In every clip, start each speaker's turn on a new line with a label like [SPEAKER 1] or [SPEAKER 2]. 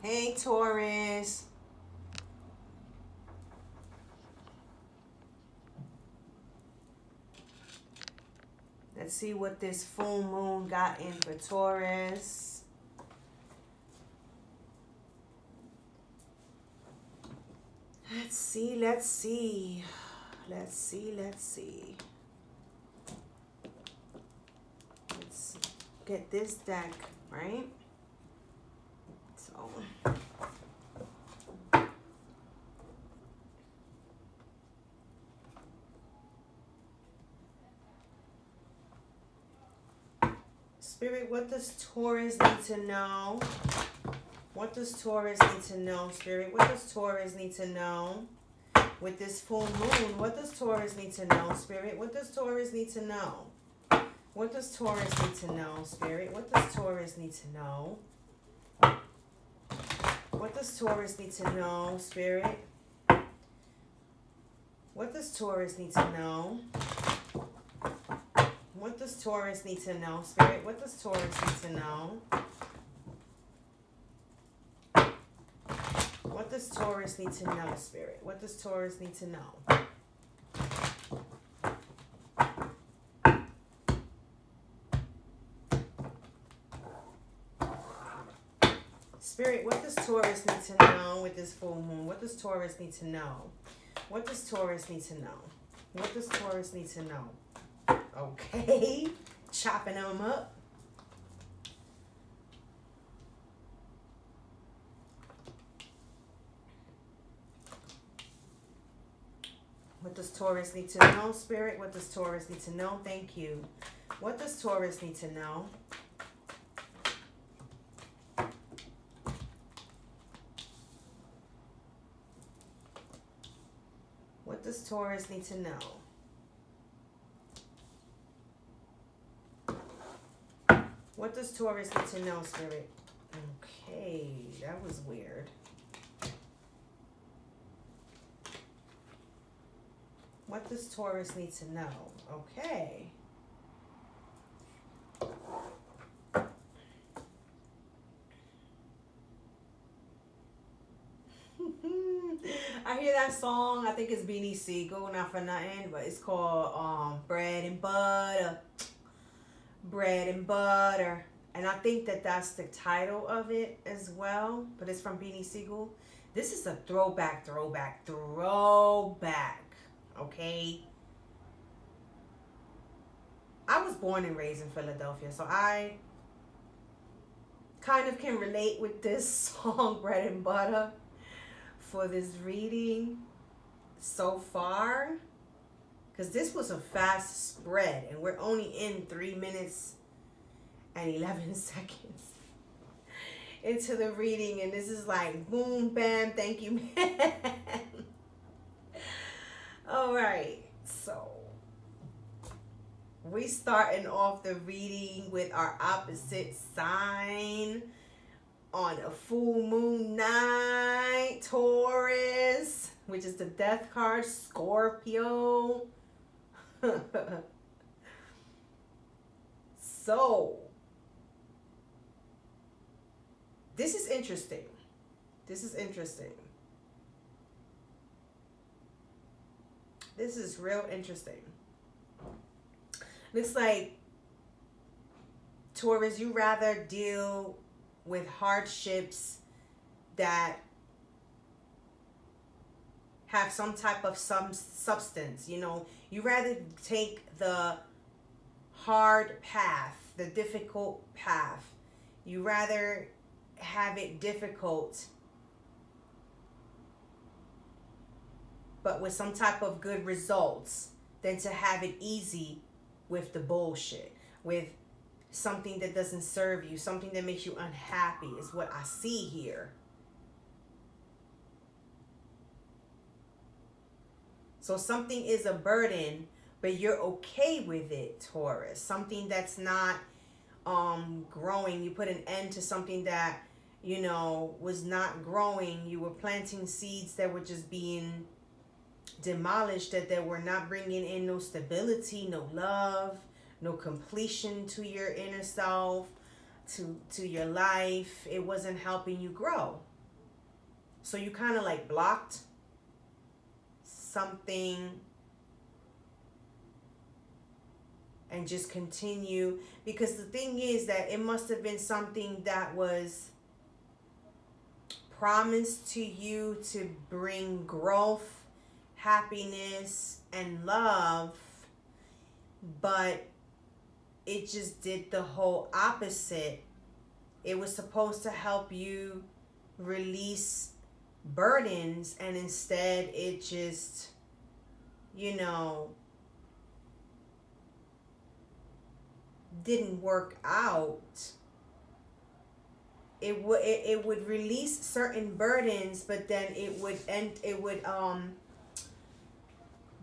[SPEAKER 1] Hey, Taurus. Let's see what this full moon got in for Taurus. Let's see, let's see. Let's see, let's see. Let's get this deck, right? So, Spirit, what does Taurus need to know? What does Taurus need to know, Spirit? What does Taurus need to know? With this full moon, what does Taurus need to know, Spirit? What does Taurus need to know? What does Taurus need to know, Spirit? What does Taurus need to know? What does Taurus need to know, Spirit? What does Taurus need to know? What does Taurus need to know, Spirit? What does Taurus need to know? What does Taurus need to know, Spirit? What does Taurus need to know? Spirit, what does Taurus need to know with this full moon? What does Taurus need to know? What does Taurus need to know? What does Taurus need to know? Okay, chopping them up. What does Taurus need to know, Spirit? What does Taurus need to know? Thank you. What does Taurus need to know? What does Taurus need to know? What does Taurus need to know, Spirit? Okay, that was weird. What does Taurus need to know? Okay. I hear that song. I think it's Beanie Siegel, not for nothing, but it's called Bread and Butter. Bread and Butter. And I think that that's the title of it as well, but it's from Beanie Siegel. This is a throwback. Okay? I was born and raised in Philadelphia, so I kind of can relate with this song, Bread and Butter, for this reading so far. Because this was a fast spread, and we're only in 3 minutes and 11 seconds into the reading, and this is like boom, bam, thank you, man. All right, so we starting off the reading with our opposite sign on a full moon night, Taurus, which is the death card, Scorpio. So, this is interesting. This is interesting. This is real interesting. Looks like, Taurus, you rather deal with hardships that have some type of some substance. You know, you rather take the hard path, the difficult path. You rather have it difficult, but with some type of good results, than to have it easy with the bullshit, with something that doesn't serve you, something that makes you unhappy, is what I see here. So something is a burden, but you're okay with it, Taurus. Something that's not growing. You put an end to something that, you know, was not growing. You were planting seeds that were just being demolished, that were not bringing in no stability, no love, no completion to your inner self. to your life. It wasn't helping you grow. So you kind of like blocked something and just continue, because the thing is that it must have been something that was promised to you to bring growth, happiness, and love, but it just did the whole opposite. It was supposed to help you release burdens, and instead it just, didn't work out. It would release certain burdens, but then it would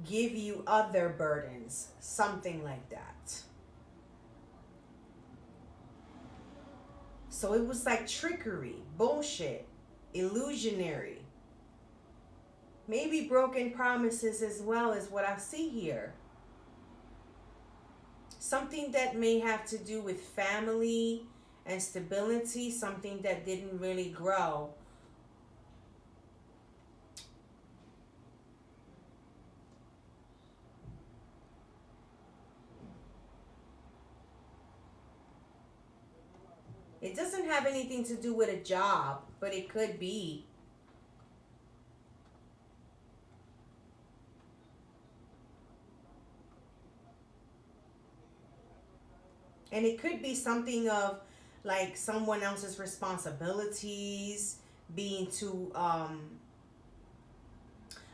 [SPEAKER 1] give you other burdens, something like that. So it was like trickery, bullshit, illusionary. Maybe broken promises as well is what I see here. Something that may have to do with family and stability, something that didn't really grow. It doesn't have anything to do with a job, but it could be. And it could be something of like someone else's responsibilities, being too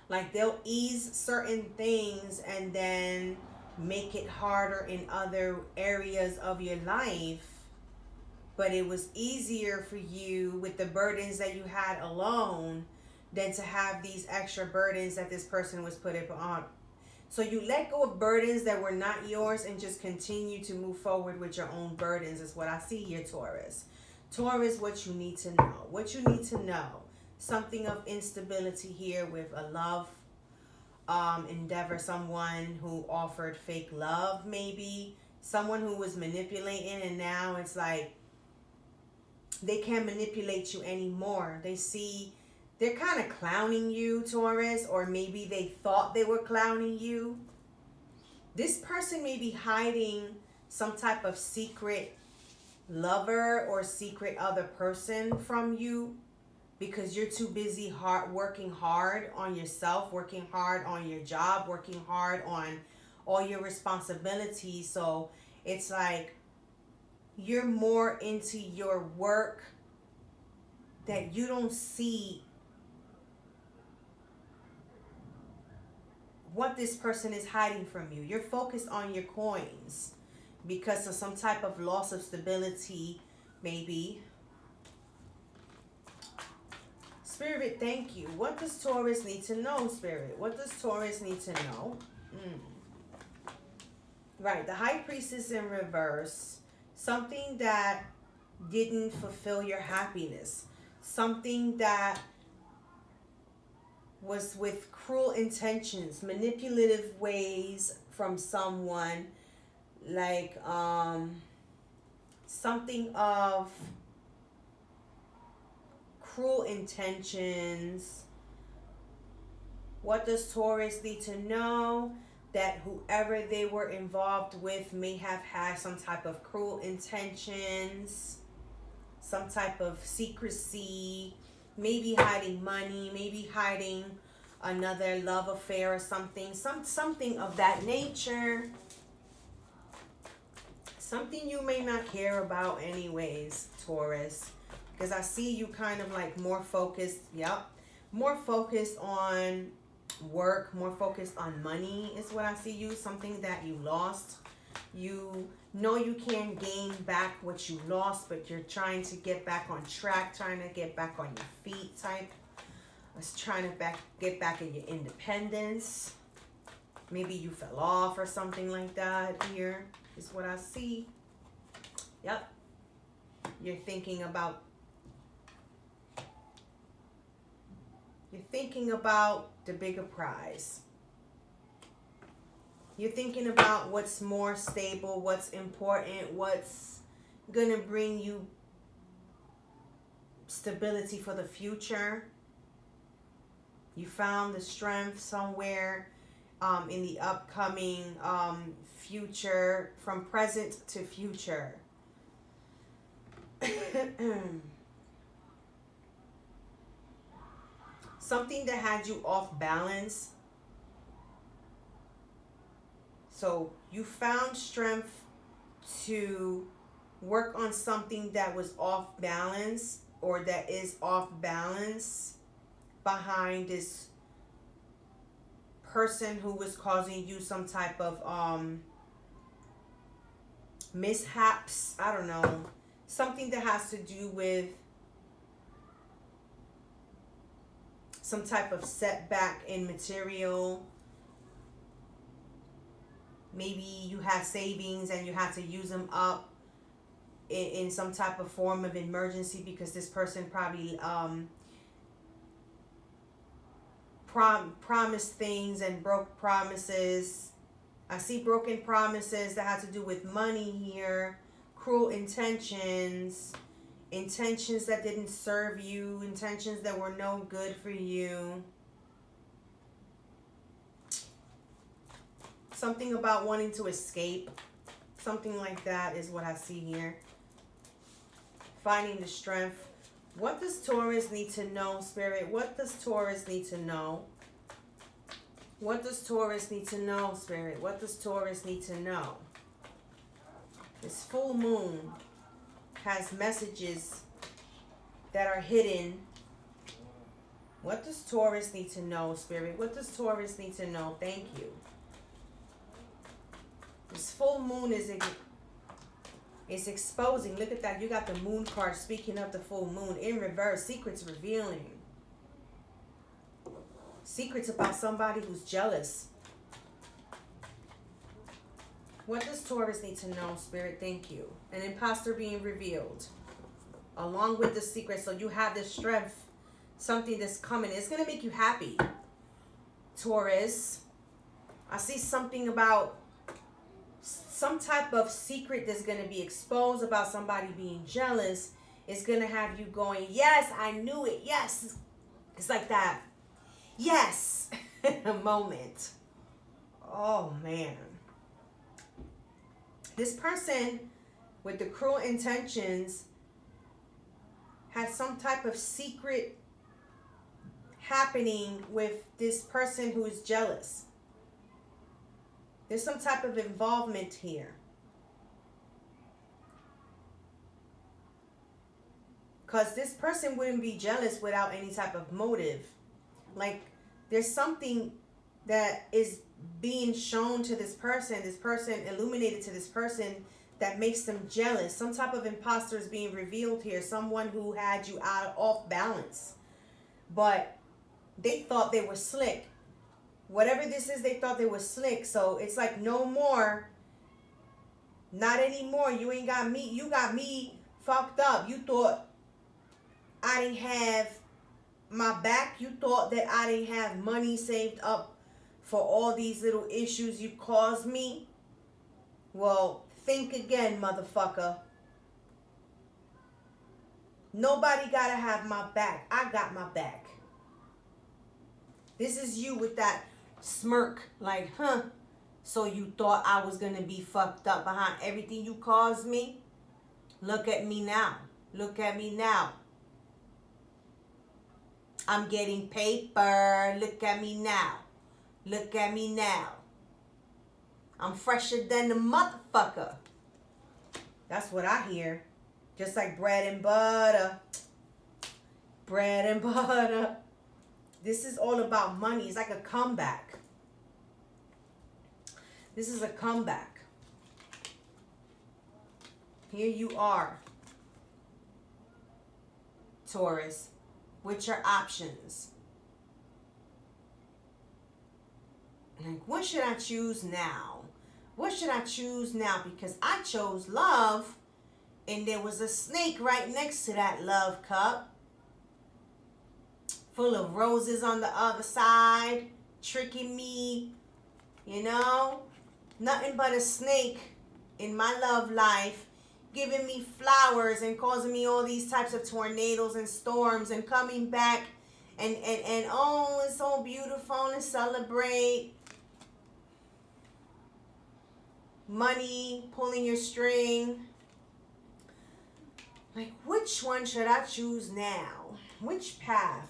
[SPEAKER 1] like they'll ease certain things and then make it harder in other areas of your life. But it was easier for you with the burdens that you had alone than to have these extra burdens that this person was putting on. So you let go of burdens that were not yours and just continue to move forward with your own burdens is what I see here, Taurus. Taurus, what you need to know. What you need to know. Something of instability here with a love endeavor. Someone who offered fake love, maybe. Someone who was manipulating, and now it's like they can't manipulate you anymore. They're kind of clowning you, Taurus, or maybe they thought they were clowning you. This person may be hiding some type of secret lover or secret other person from you because you're too busy working hard on yourself, working hard on your job, working hard on all your responsibilities. So it's like you're more into your work that you don't see what this person is hiding from you. You're focused on your coins because of some type of loss of stability, maybe. Spirit, thank you. What does Taurus need to know, Spirit? What does Taurus need to know? Right, the High Priestess in reverse. Something that didn't fulfill your happiness. Something that was with cruel intentions, manipulative ways from someone, like something of cruel intentions. What does Taurus need to know? That whoever they were involved with may have had some type of cruel intentions, some type of secrecy, maybe hiding money, maybe hiding another love affair or something, something of that nature. Something you may not care about anyways, Taurus. Because I see you kind of like more focused, more focused on work, more focused on money is what I see you. Something that you lost. You know you can't gain back what you lost, but you're trying to get back on track, trying to get back on your feet type. Trying to get back in your independence. Maybe you fell off or something like that here is what I see. Yep. You're thinking about the bigger prize. You're thinking about what's more stable, what's important, what's, gonna bring you stability for the future. You found the strength somewhere in the upcoming future, from present to future. Something that had you off balance. So you found strength to work on something that was off balance, or that is off balance, behind this person who was causing you some type of mishaps. I don't know. Something that has to do with some type of setback in material. Maybe you had savings and you had to use them up in some type of form of emergency, because this person probably promised things and broke promises. I see broken promises that have to do with money here. Cruel intentions. Intentions that didn't serve you. Intentions that were no good for you. Something about wanting to escape. Something like that is what I see here. Finding the strength. What does Taurus need to know, Spirit? What does Taurus need to know? What does Taurus need to know, Spirit? What does Taurus need to know? This full moon has messages that are hidden. What does Taurus need to know, Spirit? What does Taurus need to know? Thank you. This full moon is exposing. Look at that. You got the moon card speaking of the full moon in reverse. Secrets revealing. Secrets about somebody who's jealous. What does Taurus need to know, Spirit? Thank you. An imposter being revealed. Along with the secret. So you have this strength. Something that's coming. It's going to make you happy. Taurus. I see something about some type of secret that's going to be exposed about somebody being jealous. It's going to have you going, yes, I knew it. Yes. It's like that. Yes. A moment. Oh, man. This person with the cruel intentions has some type of secret happening with this person who is jealous. There's some type of involvement here. Because this person wouldn't be jealous without any type of motive. Like, there's something that is being shown to this person illuminated to this person, that makes them jealous. Some type of imposter is being revealed here. Someone who had you off balance. But they thought they were slick. Whatever this is, they thought they were slick. So it's like, no more. Not anymore. You ain't got me. You got me fucked up. You thought I didn't have my back. You thought that I didn't have money saved up for all these little issues you caused me. Well, think again, motherfucker. Nobody gotta have my back. I got my back. This is you with that smirk, like, huh? So you thought I was gonna be fucked up behind everything you caused me? Look at me now. Look at me now. I'm getting paper. Look at me now. Look at me now. I'm fresher than the motherfucker. That's what I hear. Just like bread and butter. Bread and butter. This is all about money. It's like a comeback. This is a comeback. Here you are, Taurus, with your options. Like, what should I choose now? What should I choose now? Because I chose love, and there was a snake right next to that love cup, full of roses on the other side, tricking me, you know? Nothing but a snake in my love life, giving me flowers and causing me all these types of tornadoes and storms and coming back and oh, it's so beautiful and celebrate. Money, pulling your string. Like, which one should I choose now? Which path?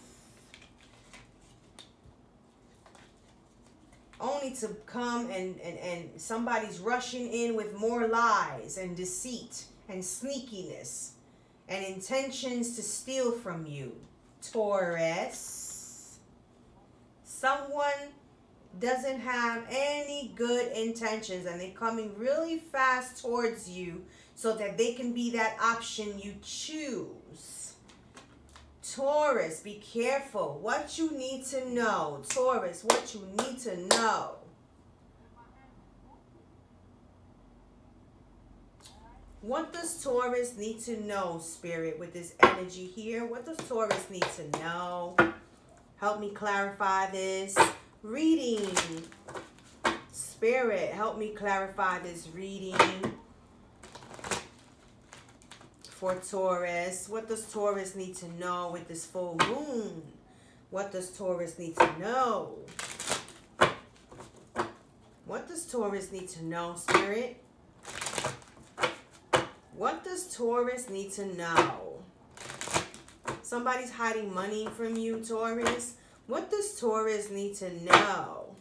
[SPEAKER 1] Only to come and somebody's rushing in with more lies and deceit and sneakiness and intentions to steal from you. Taurus. Someone doesn't have any good intentions and they're coming really fast towards you so that they can be that option you choose. Taurus, be careful. What you need to know. Taurus, what you need to know. What does Taurus need to know, Spirit, with this energy here? What does Taurus need to know? Help me clarify this reading. Spirit, help me clarify this reading for Taurus. What does Taurus need to know with this full moon? What does Taurus need to know? What does Taurus need to know, Spirit? What does Taurus need to know? Somebody's hiding money from you, Taurus. What does Taurus need to know?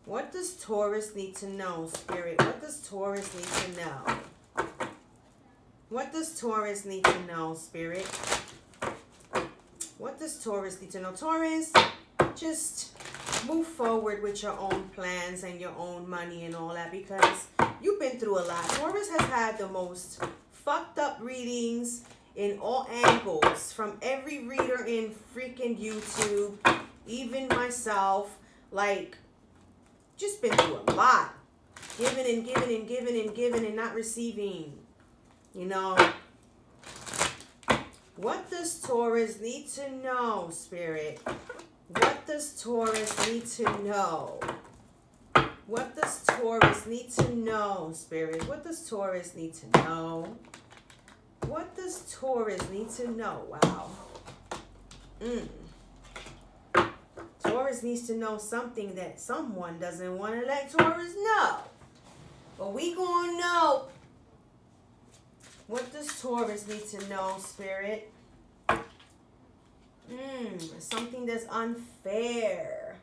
[SPEAKER 1] What does Taurus need to know, Spirit? What does Taurus need to know? What does Taurus need to know, Spirit? What does Taurus need to know? Taurus, just move forward with your own plans and your own money and all that, because you've been through a lot. Taurus has had the most fucked up readings in all angles from every reader in freaking YouTube, even myself. Like, just been through a lot. Giving and giving and giving and giving and not receiving. You know, what does Taurus need to know, Spirit? What does Taurus need to know? What does Taurus need to know, Spirit? What does Taurus need to know? What does Taurus need to know? Wow. Taurus needs to know something that someone doesn't want to let Taurus know. But we gonna know. What does Taurus need to know, Spirit? Something that's unfair.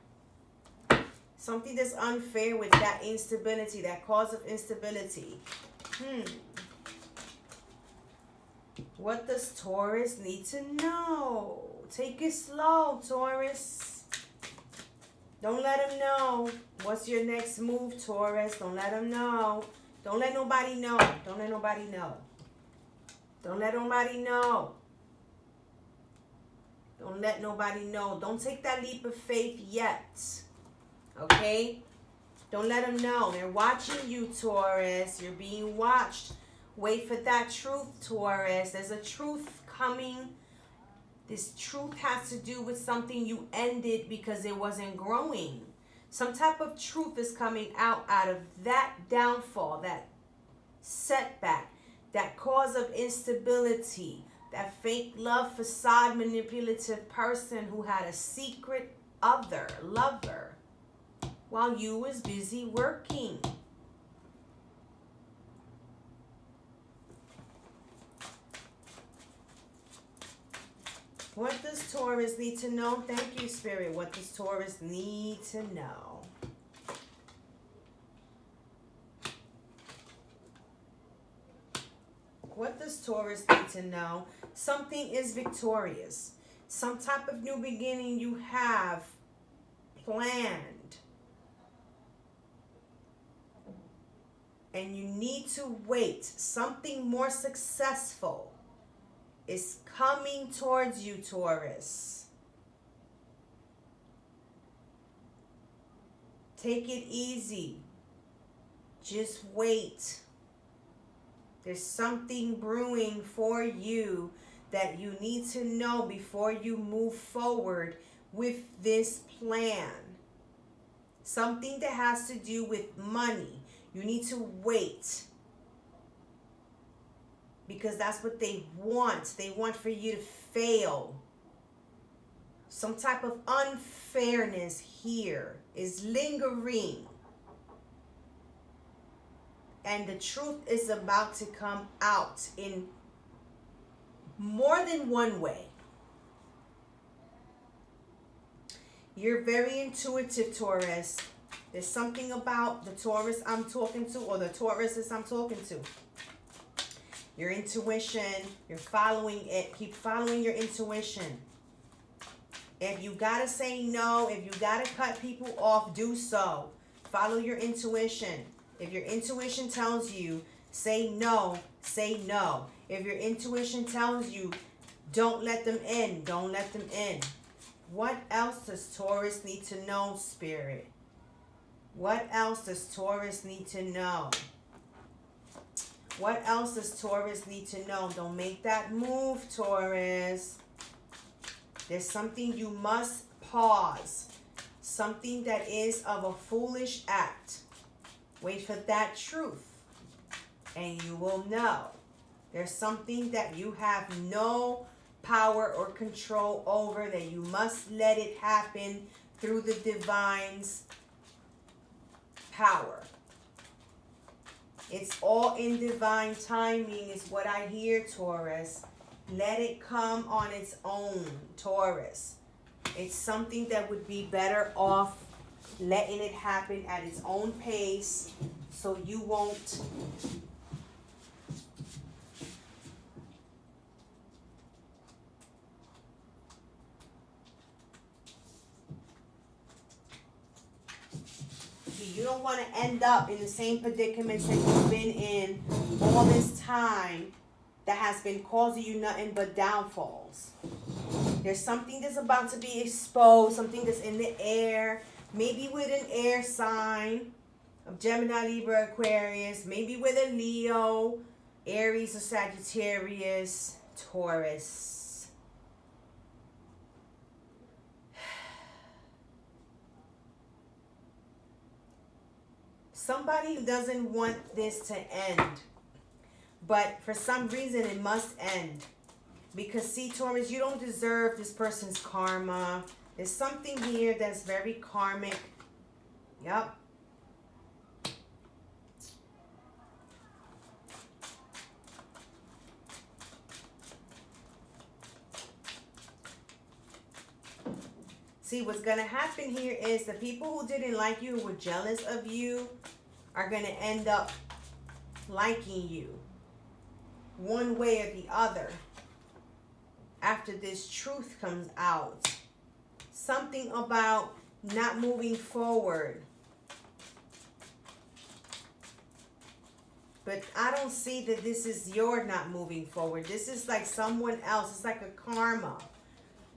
[SPEAKER 1] Something that's unfair with that instability, that cause of instability. What does Taurus need to know? Take it slow, Taurus. Don't let him know. What's your next move, Taurus? Don't let him know. Don't let nobody know. Don't let nobody know. Don't let nobody know. Don't let nobody know. Don't take that leap of faith yet. Okay? Don't let them know. They're watching you, Taurus. You're being watched. Wait for that truth, Taurus. There's a truth coming. This truth has to do with something you ended because it wasn't growing. Some type of truth is coming out of that downfall, that setback, that cause of instability, that fake love facade manipulative person who had a secret other, lover, while you was busy working. What does Taurus need to know? Thank you, Spirit. What does Taurus need to know? What does Taurus need to know? Something is victorious. Some type of new beginning you have planned. And you need to wait. Something more successful is coming towards you, Taurus. Take it easy. Just wait. There's something brewing for you that you need to know before you move forward with this plan. Something that has to do with money. You need to wait. because that's what they want. They want for you to fail. Some type of unfairness here is lingering. And the truth is about to come out in more than one way. You're very intuitive, Taurus. There's something about the Taurus I'm talking to, or the Tauruses I'm talking to. Your intuition, you're following it. Keep following your intuition. If you gotta say no, if you gotta cut people off, do so. Follow your intuition. If your intuition tells you, say no, say no. If your intuition tells you, don't let them in, don't let them in. What else does Taurus need to know, Spirit? What else does Taurus need to know? What else does Taurus need to know? Don't make that move, Taurus. There's something you must pause. Something that is of a foolish act. Wait for that truth, and you will know. There's something that you have no power or control over, that you must let it happen through the divine's power. It's all in divine timing is what I hear, Taurus. Let it come on its own, Taurus. It's something that would be better off letting it happen at its own pace, so you won't you don't want to end up in the same predicaments that you've been in all this time that has been causing you nothing but downfalls. There's something that's about to be exposed, something that's in the air, maybe with an air sign of Gemini, Libra, Aquarius, maybe with a Leo, Aries, or Sagittarius, Taurus. Somebody doesn't want this to end, but for some reason it must end. Because see, Taurus, you don't deserve this person's karma. There's something here that's very karmic. Yep. See, what's going to happen here is the people who didn't like you, who were jealous of you, are going to end up liking you one way or the other after this truth comes out. Something about not moving forward. But I don't see that this is your not moving forward. This is like someone else. It's like a karma.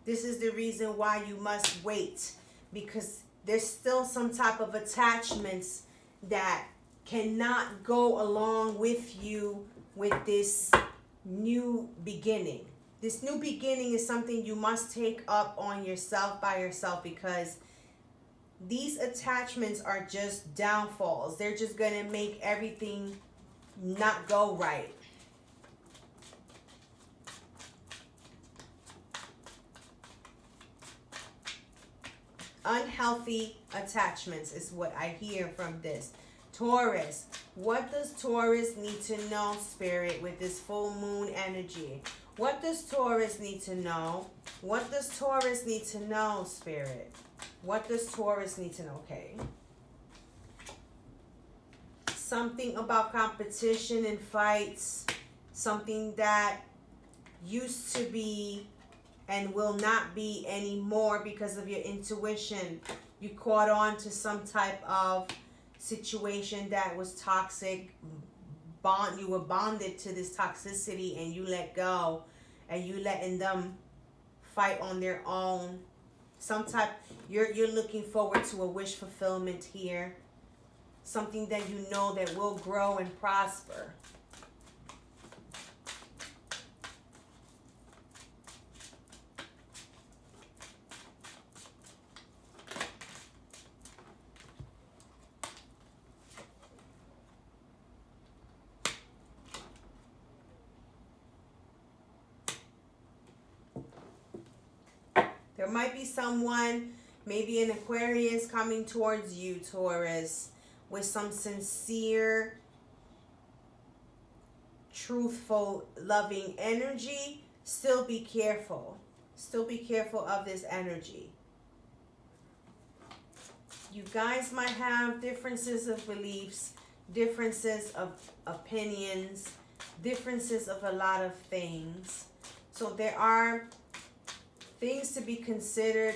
[SPEAKER 1] This is the reason why you must wait, because there's still some type of attachments that cannot go along with you with this new beginning. This new beginning is something you must take up on yourself by yourself, because these attachments are just downfalls. They're just going to make everything not go right. Unhealthy attachments is what I hear from this. Taurus, what does Taurus need to know, Spirit, with this full moon energy? What does Taurus need to know? What does Taurus need to know, Spirit? What does Taurus need to know? Okay. Something about competition and fights. Something that used to be and will not be anymore because of your intuition. You caught on to some type of situation that was toxic. You were bonded to this toxicity, and you let go, and you letting them fight on their own. You're looking forward to a wish fulfillment here. Something that you know that will grow and prosper. There might be someone, maybe an Aquarius, coming towards you, Taurus, with some sincere, truthful, loving energy. Still be careful. Still be careful of this energy. You guys might have differences of beliefs, differences of opinions, differences of a lot of things. So there are things to be considered,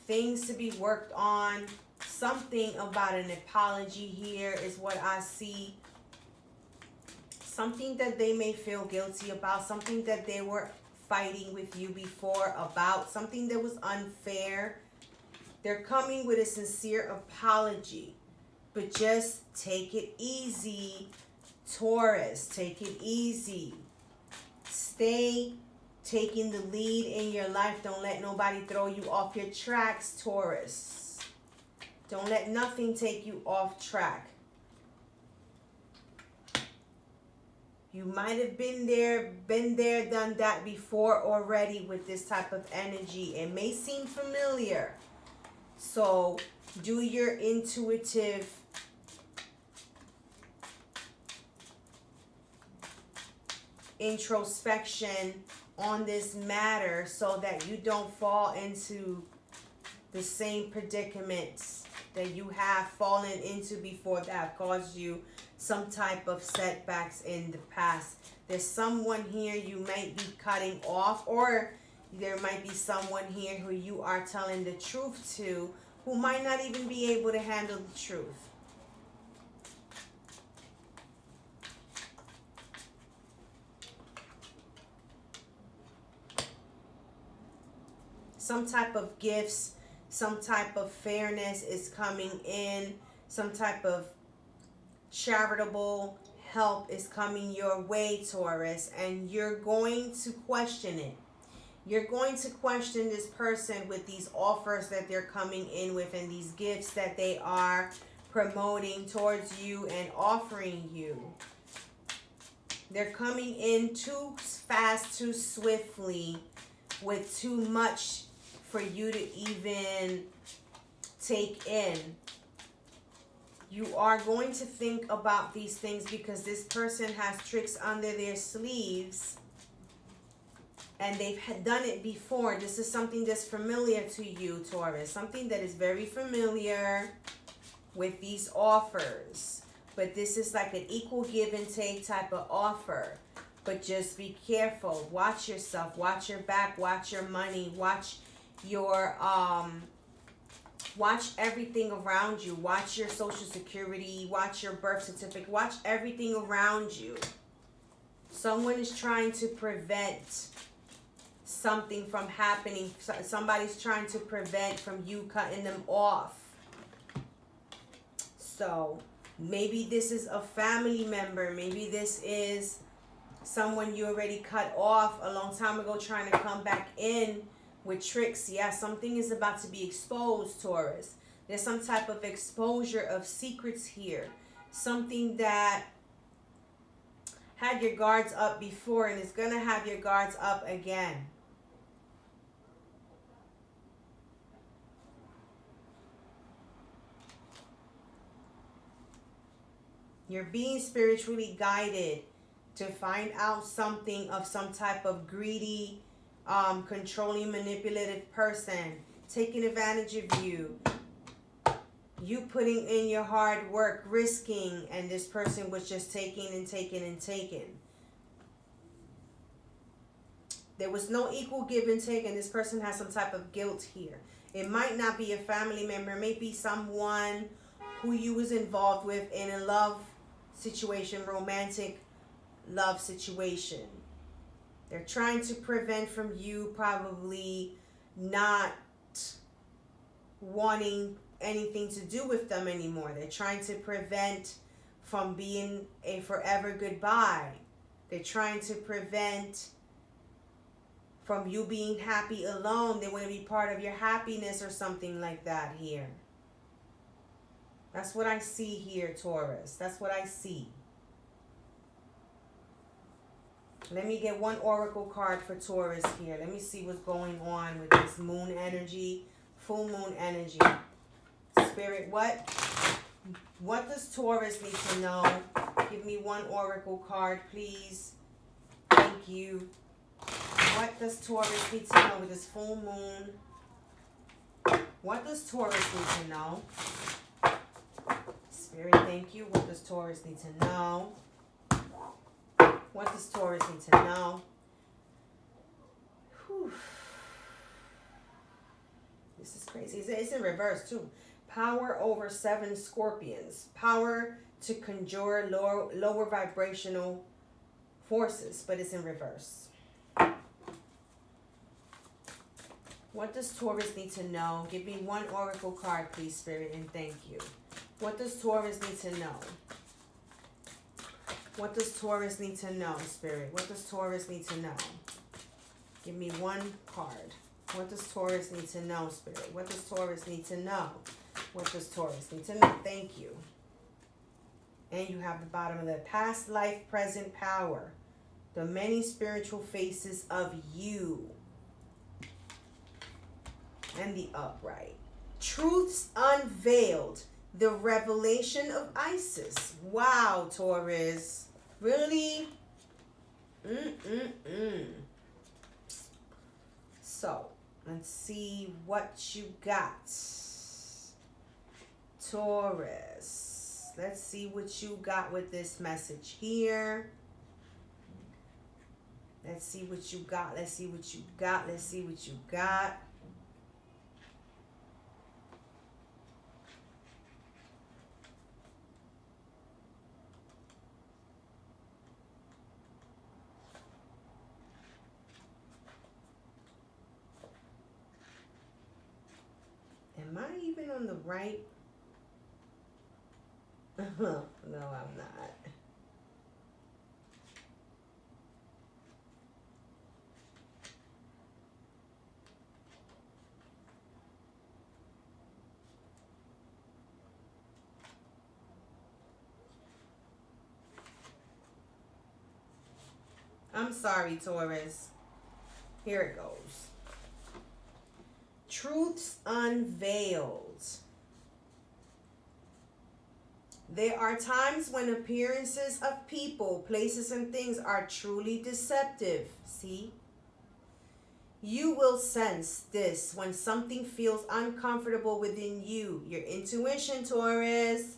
[SPEAKER 1] things to be worked on. Something about an apology here is what I see. Something that they may feel guilty about, something that they were fighting with you before about, something that was unfair. They're coming with a sincere apology. But just take it easy, Taurus. Take it easy. Stay taking the lead in your life. Don't let nobody throw you off your tracks, Taurus. Don't let nothing take you off track. You might have been there, done that before already with this type of energy. It may seem familiar. So do your intuitive introspection on this matter so that you don't fall into the same predicaments that you have fallen into before that have caused you some type of setbacks in the past. There's someone here you might be cutting off, or there might be someone here who you are telling the truth to, who might not even be able to handle the truth. Some type of gifts, some type of fairness is coming in, some type of charitable help is coming your way, Taurus, and you're going to question it. You're going to question this person with these offers that they're coming in with and these gifts that they are promoting towards you and offering you. They're coming in too fast, too swiftly, with too much for you to even take in. You are going to think about these things because this person has tricks under their sleeves and they've done it before. This is something that's familiar to you, Taurus. Something that is very familiar with these offers. But this is like an equal give and take type of offer. But just be careful. Watch yourself. Watch your back. Watch your money. Watch your watch everything around you. Watch your social security. Watch your birth certificate. Watch everything around you. Someone is trying to prevent something from happening. Somebody's trying to prevent from you cutting them off. So maybe this is a family member. Maybe this is someone you already cut off a long time ago trying to come back in with tricks. Yeah, something is about to be exposed, Taurus. There's some type of exposure of secrets here. Something that had your guards up before and is going to have your guards up again. You're being spiritually guided to find out something of some type of greedy, controlling, manipulative person taking advantage of you. You putting in your hard work, risking, and this person was just taking and taking and taking. There was no equal give and take, and this person has some type of guilt here. It might not be a family member. It may be someone who you was involved with in a love situation, romantic love situation. They're trying to prevent from you probably not wanting anything to do with them anymore. They're trying to prevent from being a forever goodbye. They're trying to prevent from you being happy alone. They want to be part of your happiness or something like that here. That's what I see here, Taurus. That's what I see. Let me get one oracle card for Taurus here. Let me see what's going on with this moon energy, full moon energy. Spirit, what does Taurus need to know? Give me one oracle card, please. Thank you. What does Taurus need to know with this full moon? What does Taurus need to know? Spirit, thank you. What does Taurus need to know? What does Taurus need to know? Whew. This is crazy. It's in reverse too. Power over 7 scorpions. Power to conjure lower vibrational forces, but it's in reverse. What does Taurus need to know? Give me one oracle card, please, Spirit, and thank you. What does Taurus need to know? What does Taurus need to know, Spirit? What does Taurus need to know? Give me one card. What does Taurus need to know, Spirit? What does Taurus need to know? What does Taurus need to know? Thank you. And you have the bottom of the past life, present power. The many spiritual faces of you. And the upright. Truths unveiled. The revelation of Isis. Wow, Taurus. Really? So, let's see what you got. Taurus. Let's see what you got with this message here. Let's see what you got. Let's see what you got. Let's see what you got. Am I even on the right? No, I'm not. I'm sorry, Taurus. Here it goes. Truths unveiled. There are times when appearances of people, places, and things are truly deceptive. See? You will sense this when something feels uncomfortable within you. Your intuition, Taurus.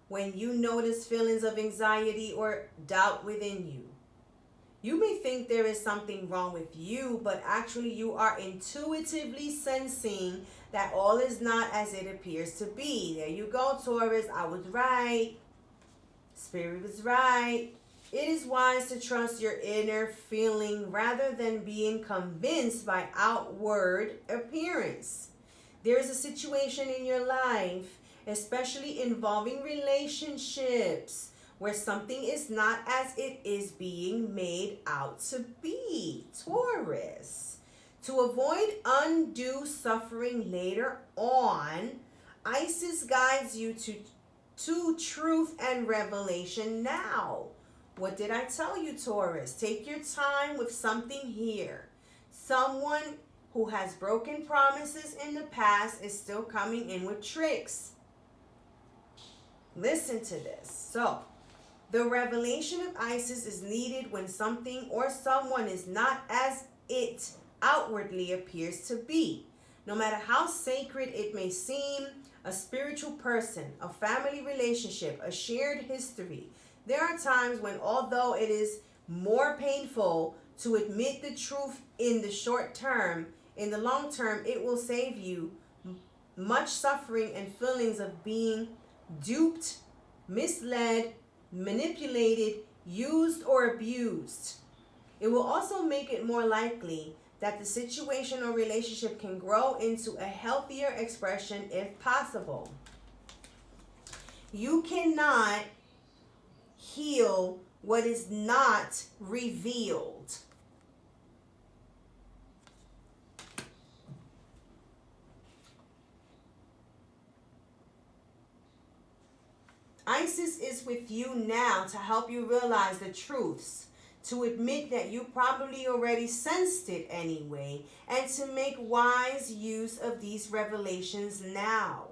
[SPEAKER 1] When you notice feelings of anxiety or doubt within you. You may think there is something wrong with you, but actually you are intuitively sensing that all is not as it appears to be. There you go, Taurus. I was right. Spirit was right. It is wise to trust your inner feeling rather than being convinced by outward appearance. There is a situation in your life, especially involving relationships, where something is not as it is being made out to be. Taurus. To avoid undue suffering later on, Isis guides you to truth and revelation now. What did I tell you, Taurus? Take your time with something here. Someone who has broken promises in the past is still coming in with tricks. Listen to this. So, the revelation of Isis is needed when something or someone is not as it outwardly appears to be. No matter how sacred it may seem, a spiritual person, a family relationship, a shared history, there are times when, although it is more painful to admit the truth in the short term, in the long term, it will save you much suffering and feelings of being duped, misled, manipulated, used, or abused. It will also make it more likely that the situation or relationship can grow into a healthier expression if possible. You cannot heal what is not revealed. Isis is with you now to help you realize the truths. to admit that you probably already sensed it anyway, and to make wise use of these revelations now.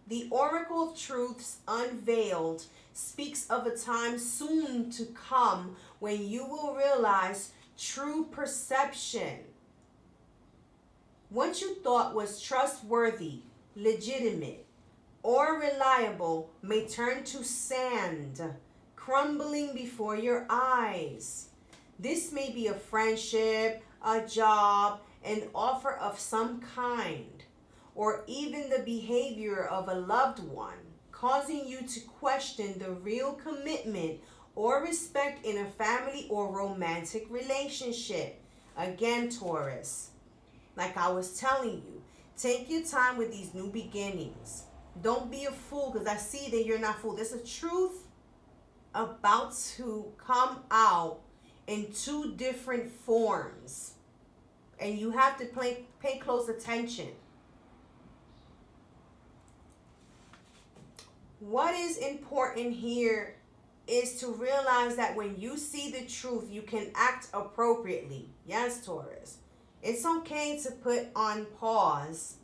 [SPEAKER 1] The Oracle of Truths Unveiled speaks of a time soon to come when you will realize true perception. What you thought was trustworthy, legitimate, or reliable may turn to sand, crumbling before your eyes. This may be a friendship, a job, an offer of some kind, or even the behavior of a loved one, causing you to question the real commitment or respect in a family or romantic relationship. Again, Taurus, like I was telling you, take your time with these new beginnings. Don't be a fool, because I see that you're not fooled. There's a truth about to come out in two different forms, and you have to pay close attention. What is important here is to realize that when you see the truth, you can act appropriately. Yes, Taurus. It's okay to put on pause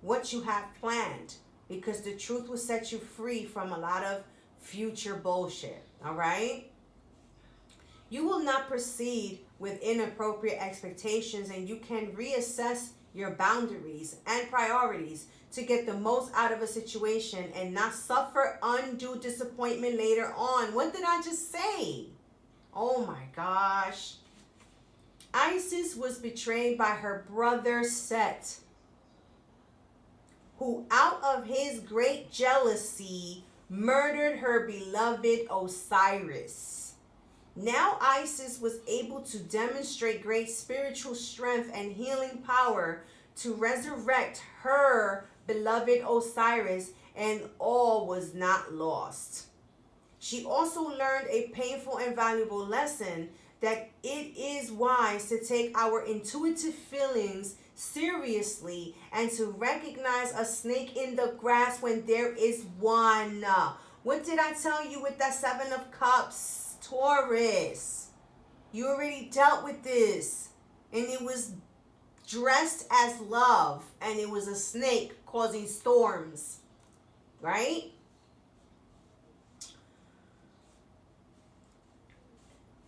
[SPEAKER 1] what you have planned, because the truth will set you free from a lot of future bullshit. All right? You will not proceed with inappropriate expectations, and you can reassess your boundaries and priorities to get the most out of a situation and not suffer undue disappointment later on. What did I just say? Oh my gosh. Isis was betrayed by her brother Set, who out of his great jealousy murdered her beloved Osiris. Now Isis was able to demonstrate great spiritual strength and healing power to resurrect her beloved Osiris, and all was not lost. She also learned a painful and valuable lesson that it is wise to take our intuitive feelings seriously and to recognize a snake in the grass when there is one. What did I tell you with that 7 of Cups, Taurus? You already dealt with this, and it was dressed as love, and it was a snake causing storms, right?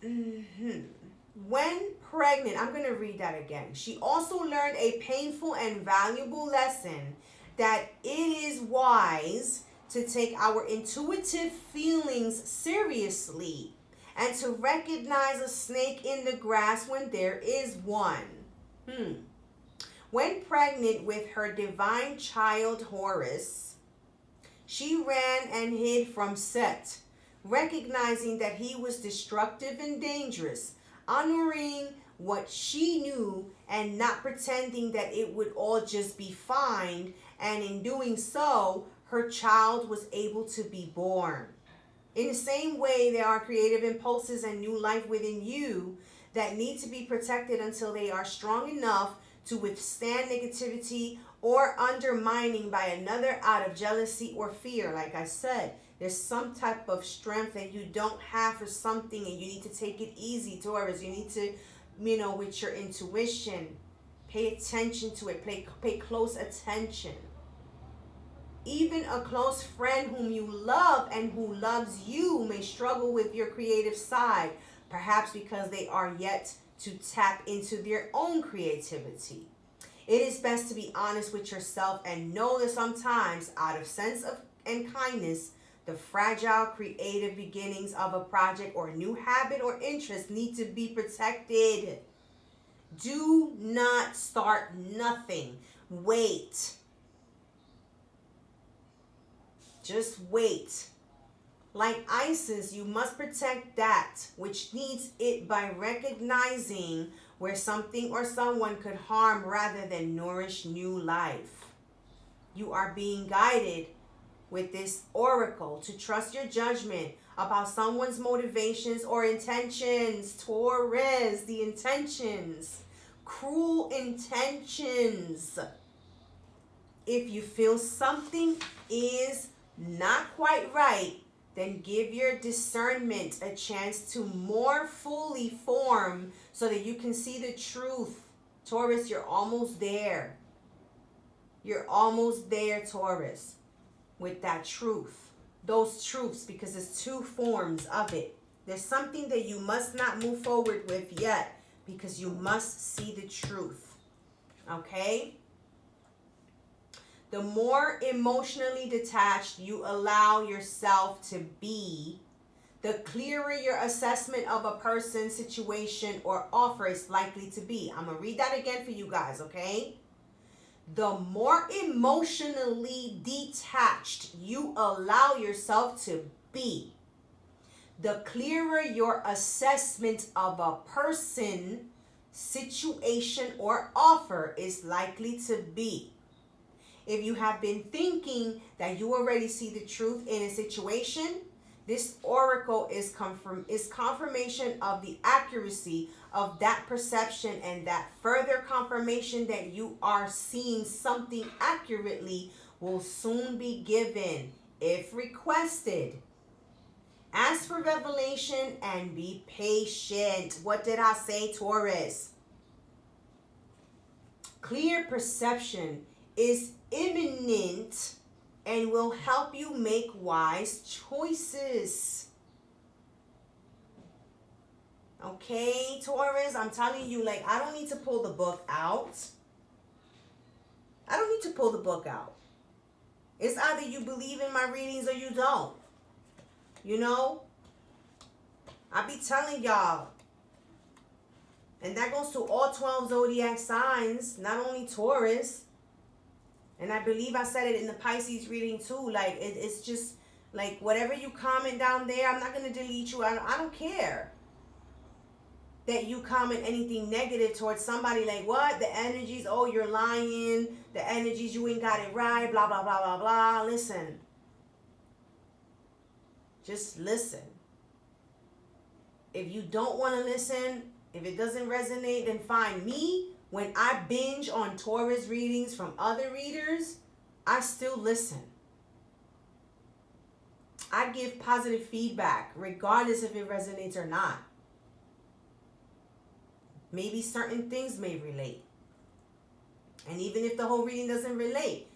[SPEAKER 1] When pregnant, I'm going to read that again. She also learned a painful and valuable lesson that it is wise to take our intuitive feelings seriously and to recognize a snake in the grass when there is one. When pregnant with her divine child Horus, she ran and hid from Set, recognizing that he was destructive and dangerous, honoring what she knew and not pretending that it would all just be fine, and in doing so, her child was able to be born. In the same way, there are creative impulses and new life within you that need to be protected until they are strong enough to withstand negativity or undermining by another out of jealousy or fear. Like I said, there's some type of strength that you don't have for something, and you need to take it easy, Taurus. You need to, with your intuition, pay attention to it, pay close attention. Even a close friend whom you love and who loves you may struggle with your creative side, perhaps because they are yet to tap into their own creativity. It is best to be honest with yourself and know that sometimes, out of sense of and kindness, the fragile creative beginnings of a project or a new habit or interest need to be protected. Do not start nothing. Wait. Just wait. Like Isis, you must protect that which needs it by recognizing where something or someone could harm rather than nourish new life. You are being guided with this oracle to trust your judgment about someone's motivations or intentions. Taurus, the intentions. Cruel intentions. If you feel something is not quite right, then give your discernment a chance to more fully form so that you can see the truth. Taurus, you're almost there. You're almost there, Taurus, with that truth. Those truths, because there's two forms of it. There's something that you must not move forward with yet because you must see the truth. Okay? The more emotionally detached you allow yourself to be, the clearer your assessment of a person, situation, or offer is likely to be. I'm going to read that again for you guys, okay? The more emotionally detached you allow yourself to be, the clearer your assessment of a person, situation, or offer is likely to be. If you have been thinking that you already see the truth in a situation, this oracle is confirmation of the accuracy of that perception, and that further confirmation that you are seeing something accurately will soon be given if requested. Ask for revelation and be patient. What did I say, Taurus? Clear perception is imminent and will help you make wise choices. Okay, Taurus, I'm telling you, like, I don't need to pull the book out. I don't need to pull the book out. It's either you believe in my readings or you don't. You know? I be telling y'all. And that goes to all 12 zodiac signs, not only Taurus. And I believe I said it in the Pisces reading too. Like, it's just, like, whatever you comment down there, I'm not going to delete you. I don't care that you comment anything negative towards somebody. Like, what? The energies, oh, you're lying. The energies, you ain't got it right. Blah, blah, blah, blah, blah. Listen. Just listen. If you don't want to listen, if it doesn't resonate, then fine. Me, when I binge on Taurus readings from other readers, I still listen. I give positive feedback, regardless if it resonates or not. Maybe certain things may relate. And even if the whole reading doesn't relate,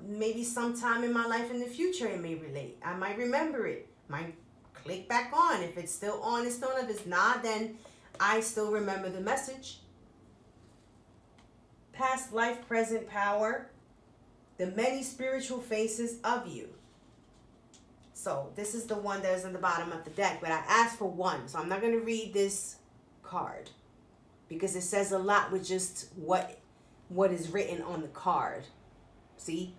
[SPEAKER 1] maybe sometime in my life in the future it may relate. I might remember it. Might click back on. If it's still on, it's still on. If it's not, then I still remember the message. Past life, present power. The many spiritual faces of you. So this is the one that is in the bottom of the deck, but I asked for one, so I'm not going to read this card because it says a lot with just what is written on the card. See?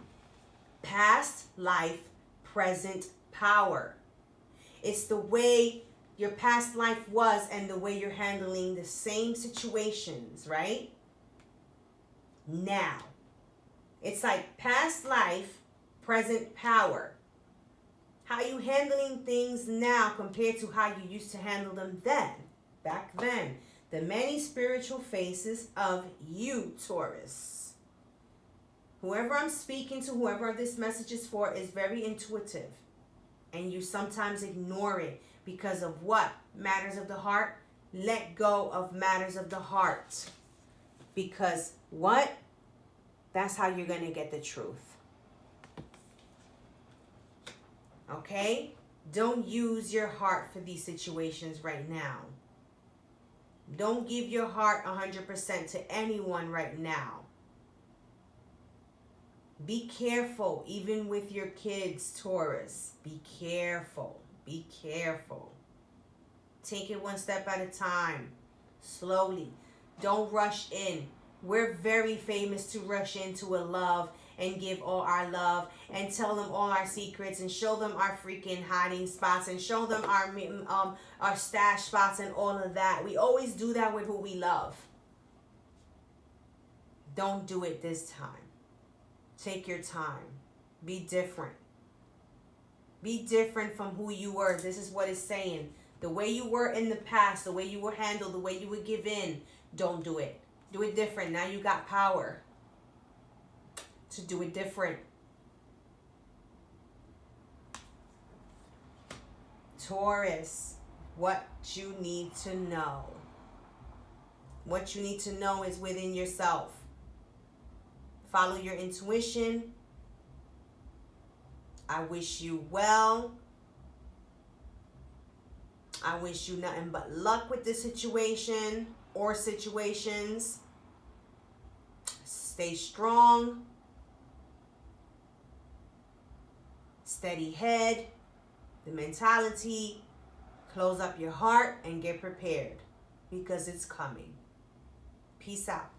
[SPEAKER 1] Past life, present power. It's the way your past life was and the way you're handling the same situations, right? Now. It's like past life, present power. How you handling things now compared to how you used to handle them then, back then. The many spiritual faces of you, Taurus. Whoever I'm speaking to, whoever this message is for, is very intuitive. And you sometimes ignore it because of what? Matters of the heart. Let go of matters of the heart. Because what? That's how you're going to get the truth. Okay? Don't use your heart for these situations right now. Don't give your heart 100% to anyone right now. Be careful, even with your kids, Taurus. Be careful. Be careful. Take it one step at a time. Slowly. Don't rush in. We're very famous to rush into a love and give all our love and tell them all our secrets and show them our freaking hiding spots and show them our stash spots and all of that. We always do that with who we love. Don't do it this time. Take your time. Be different. Be different from who you were. This is what it's saying. The way you were in the past, the way you were handled, the way you would give in, don't do it. Do it different. Now you got power to do it different. Taurus, what you need to know. What you need to know is within yourself. Follow your intuition. I wish you well. I wish you nothing but luck with this situation or situations. Stay strong. Steady head. The mentality. Close up your heart and get prepared because it's coming. Peace out.